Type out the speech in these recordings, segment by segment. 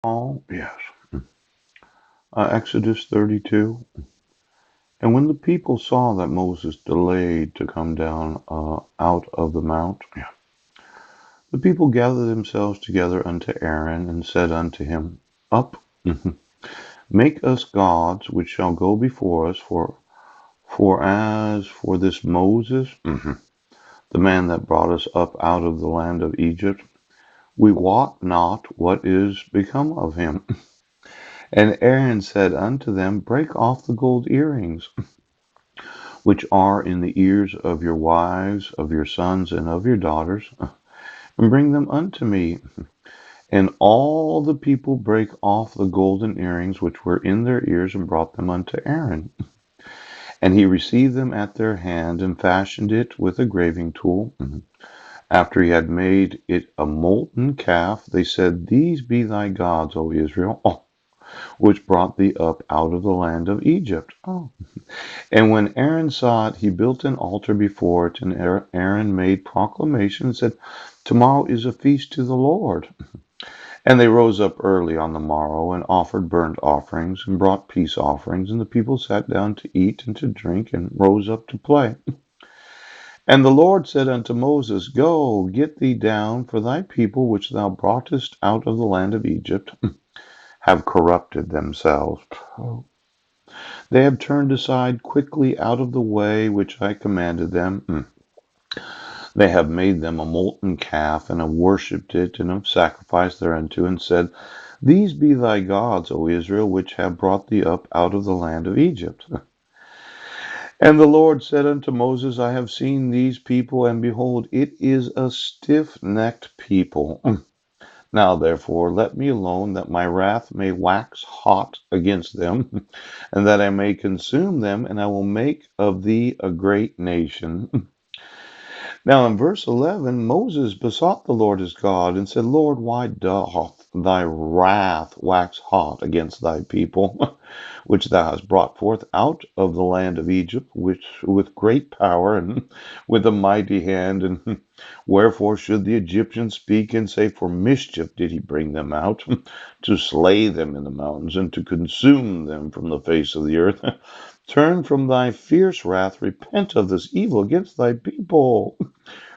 Oh, yes. Exodus 32. And when the people saw that Moses delayed to come down out of the mount, the people gathered themselves together unto Aaron and said unto him, Up, make us gods which shall go before us, for as for this Moses, the man that brought us up out of the land of Egypt, we wot not what is become of him. And Aaron said unto them, Break off the gold earrings which are in the ears of your wives, of your sons, and of your daughters, and bring them unto me. And all the people brake off the golden earrings which were in their ears, and brought them unto Aaron. And he received them at their hand, and fashioned it with a graving tool. After he had made it a molten calf, they said, These be thy gods, O Israel, which brought thee up out of the land of Egypt. And when Aaron saw it, he built an altar before it, and Aaron made proclamation and said, Tomorrow is a feast to the Lord. And they rose up early on the morrow, and offered burnt offerings, and brought peace offerings, and the people sat down to eat and to drink, and rose up to play. And the Lord said unto Moses, Go, get thee down, for thy people which thou broughtest out of the land of Egypt have corrupted themselves. They have turned aside quickly out of the way which I commanded them. They have made them a molten calf, and have worshipped it, and have sacrificed thereunto, and said, These be thy gods, O Israel, which have brought thee up out of the land of Egypt. And the Lord said unto Moses, I have seen these people, and behold, it is a stiff-necked people. Now therefore let me alone, that my wrath may wax hot against them, and that I may consume them, and I will make of thee a great nation. Now in verse 11, Moses besought the Lord his God, and said, Lord, why doth thy wrath wax hot against thy people, which thou hast brought forth out of the land of Egypt, which with great power and with a mighty hand? And wherefore should the Egyptians speak and say, For mischief did he bring them out, to slay them in the mountains, and to consume them from the face of the earth? Turn from thy fierce wrath, repent of this evil against thy people.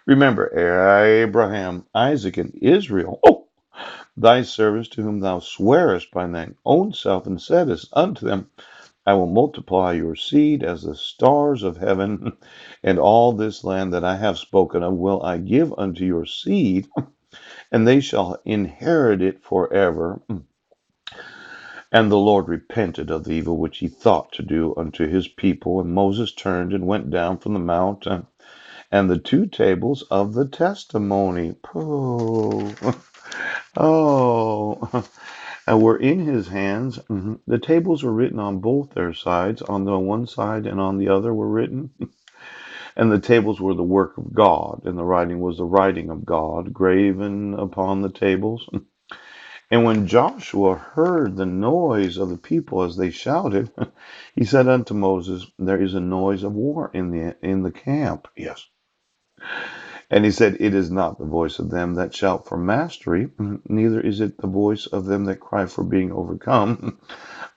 Remember Abraham, Isaac, and Israel, thy servants, to whom thou swarest by thine own self, and saidst unto them, I will multiply your seed as the stars of heaven, and all this land that I have spoken of will I give unto your seed, and they shall inherit it forever. And the Lord repented of the evil which he thought to do unto his people. And Moses turned and went down from the mount, and the two tables of the testimony, were in his hands. The tables were written on both their sides, on the one side and on the other were written. And the tables were the work of God, and the writing was the writing of God, graven upon the tables. And when Joshua heard the noise of the people as they shouted, he said unto Moses, There is a noise of war in the camp. Yes. And he said, It is not the voice of them that shout for mastery, neither is it the voice of them that cry for being overcome,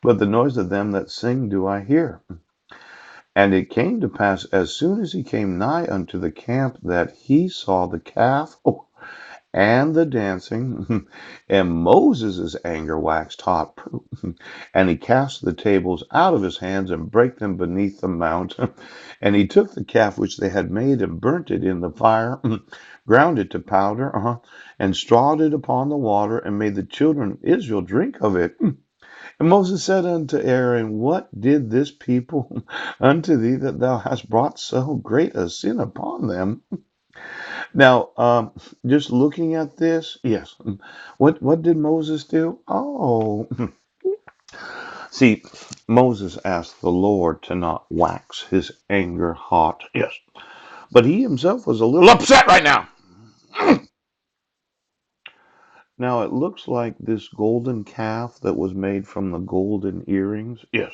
but the noise of them that sing do I hear. And it came to pass, as soon as he came nigh unto the camp, that he saw the calf, and the dancing, and Moses' anger waxed hot, and he cast the tables out of his hands, and brake them beneath the mount. And he took the calf which they had made, and burnt it in the fire, ground it to powder, and strawed it upon the water, and made the children of Israel drink of it. And Moses said unto Aaron, What did this people unto thee, that thou hast brought so great a sin upon them? Now, just looking at this, yes. What did Moses do? See, Moses asked the Lord to not wax his anger hot. Yes, but he himself was a little upset right now. Now it looks like this golden calf that was made from the golden earrings. Yes.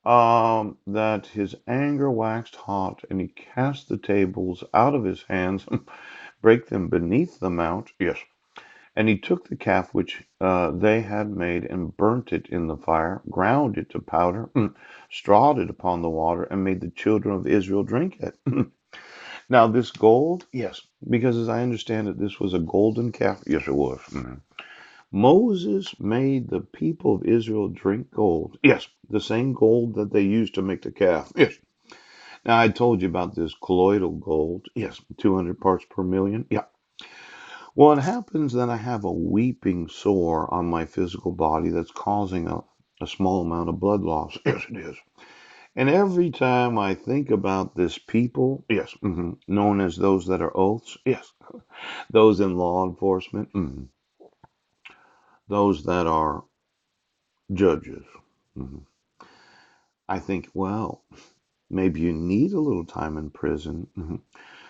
That his anger waxed hot, and he cast the tables out of his hands, brake them beneath the mount. Yes. And he took the calf which they had made and burnt it in the fire, ground it to powder, strawed it upon the water, and made the children of Israel drink it. Now, this gold, yes, because as I understand it, this was a golden calf. Yes, it was. Moses made the people of Israel drink gold. Yes, the same gold that they used to make the calf. Yes. Now, I told you about this colloidal gold. Yes, 200 parts per million. Yeah. Well, it happens that I have a weeping sore on my physical body that's causing a small amount of blood loss. Yes, it is. And every time I think about this people, yes, known as those that are oaths, yes, those in law enforcement, those that are judges, mhm, I think, well, maybe you need a little time in prison.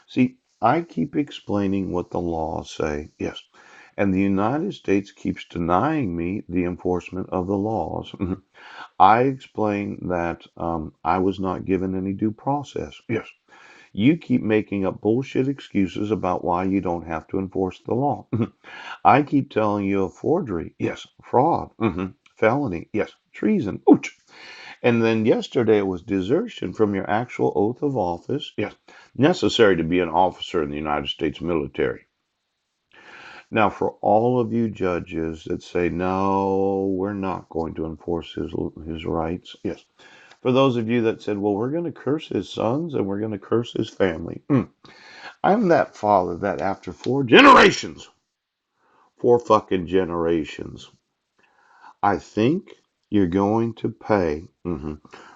See, I keep explaining what the laws say, yes, and the United States keeps denying me the enforcement of the laws. I explain that I was not given any due process. Yes. You keep making up bullshit excuses about why you don't have to enforce the law. I keep telling you of forgery. Yes. Fraud. Felony. Yes. Treason. Ouch. And then yesterday it was desertion from your actual oath of office. Yes. Necessary to be an officer in the United States military. Now, for all of you judges that say, no, we're not going to enforce his rights. Yes. For those of you that said, well, we're going to curse his sons and we're going to curse his family. I'm that father that after 4 generations, 4 fucking generations, I think you're going to pay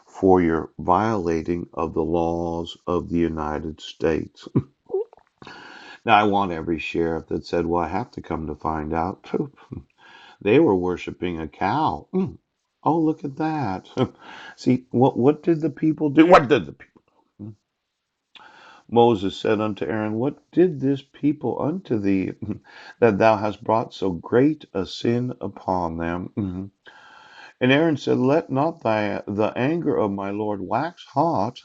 for your violating of the laws of the United States. Now, I want every sheriff that said, well, I have to come to find out. They were worshiping a cow. Oh, look at that. See, what did the people do? What did the people do? Moses said unto Aaron, what did this people unto thee, that thou hast brought so great a sin upon them? And Aaron said, let not the anger of my Lord wax hot.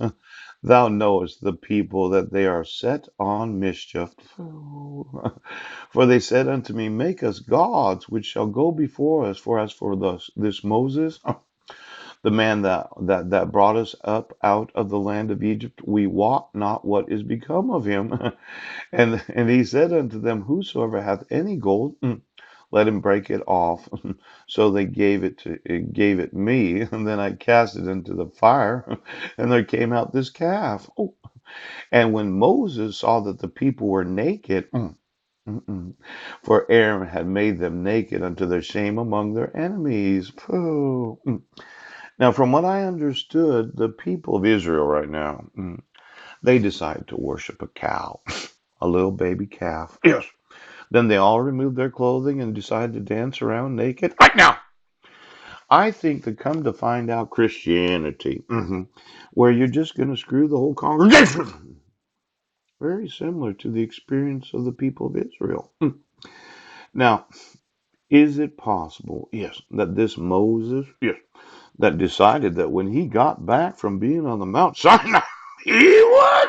Thou knowest the people that they are set on mischief. For they said unto me, make us gods, which shall go before us. For as for this Moses, the man that brought us up out of the land of Egypt, we wot not what is become of him. And he said unto them, whosoever hath any gold, let him break it off. So they gave it me, and then I cast it into the fire, and there came out this calf. Oh. And when Moses saw that the people were naked, for Aaron had made them naked unto their shame among their enemies. Pooh. Now, from what I understood, the people of Israel right now, they decide to worship a cow, a little baby calf. Yes. Then they all remove their clothing and decide to dance around naked. Right now, I think that come to find out Christianity, where you're just going to screw the whole congregation, very similar to the experience of the people of Israel. Now, is it possible, yes, that this Moses, yes, that decided that when he got back from being on the Mount Sinai, he was